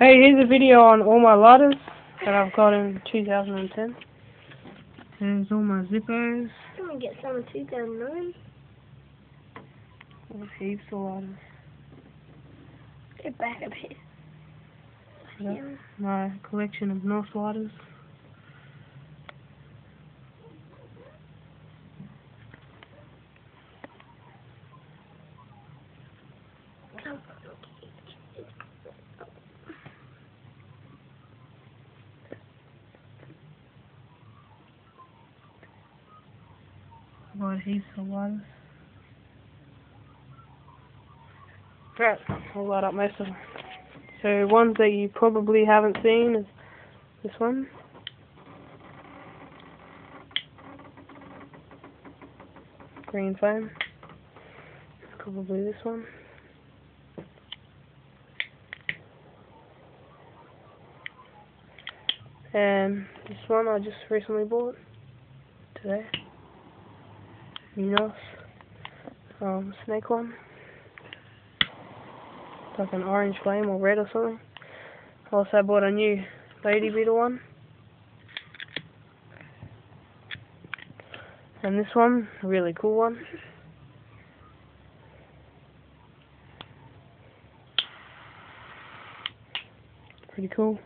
Hey, here's a video on all my lighters that I've got in 2010. Here's all my Zippos. I'm gonna get some in 2009. There's heaps of lighters. Get back a bit. That's my collection of North lighters. I've got heaps of lighters. Right, I'll light up most of them. So ones that you probably haven't seen is this one. Green flame. Probably this one. And this one I just recently bought today. Minos. Snake one. It's like an orange flame or red or something. I also bought a new Lady Beetle one. And this one, a really cool one. Pretty cool.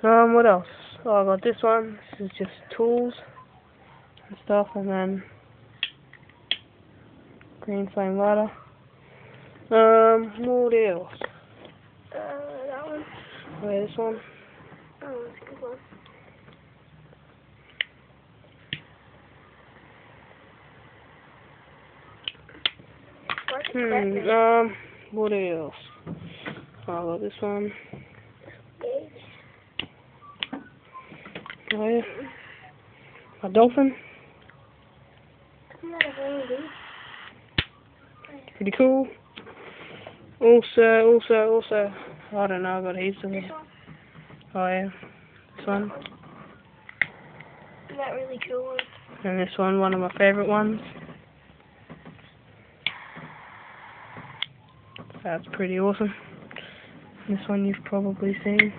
What else? Oh, I got this one. This is just tools and stuff, and then green flame lighter. What else? That one. Oh, yeah, this one. Oh, that's a good one. What else? Oh, I got this one. Oh, yeah. A dolphin. Pretty cool. Also, I don't know, I got heaps of them. Oh yeah, this one. That really cool one. And this one of my favourite ones. That's pretty awesome. This one you've probably seen.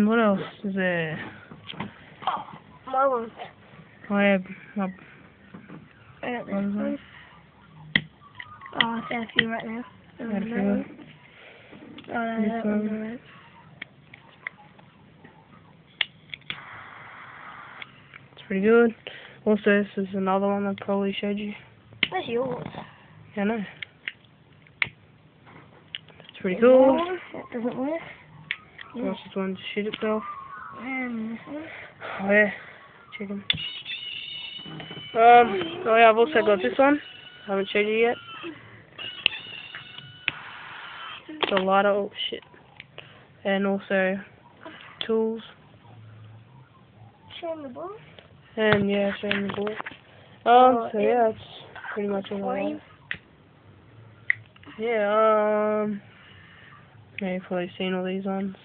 What else is there? Oh, my one. Oh yeah, I got this one. Oh, I found a few right now. Got a few. Oh, no, This that one. one's alright. It's pretty good. Also, this is another one I probably showed you. That's yours. Yeah, I know. It's pretty cool. That doesn't work. What's this one to shoot itself? And this one. Oh yeah, chicken. Oh yeah, I've also got this one. I haven't showed you yet. It's a lighter. Oh shit. And also tools. Showing the ball. And yeah, showing the board. So yeah, that's pretty much all I have. Yeah, yeah, you've probably seen all these ones.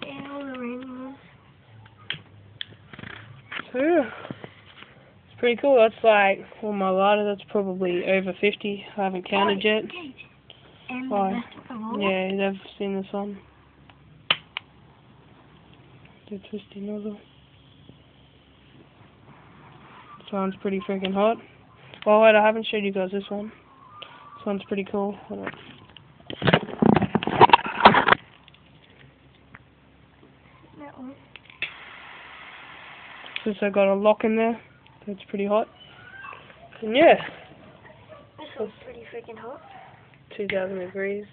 Yeah, all the random ones. So yeah, it's pretty cool. That's like all my lighters. That's probably over 50. I haven't counted yet. And Oh, the best of all. yeah, they've seen this one. The twisty nozzle. This one's pretty freaking hot. Oh wait, I haven't showed you guys this one. This one's pretty cool. Hold on. That one. Since I got a lock in there, so it's pretty hot. And yeah, This one's pretty freaking hot. 2,000 degrees.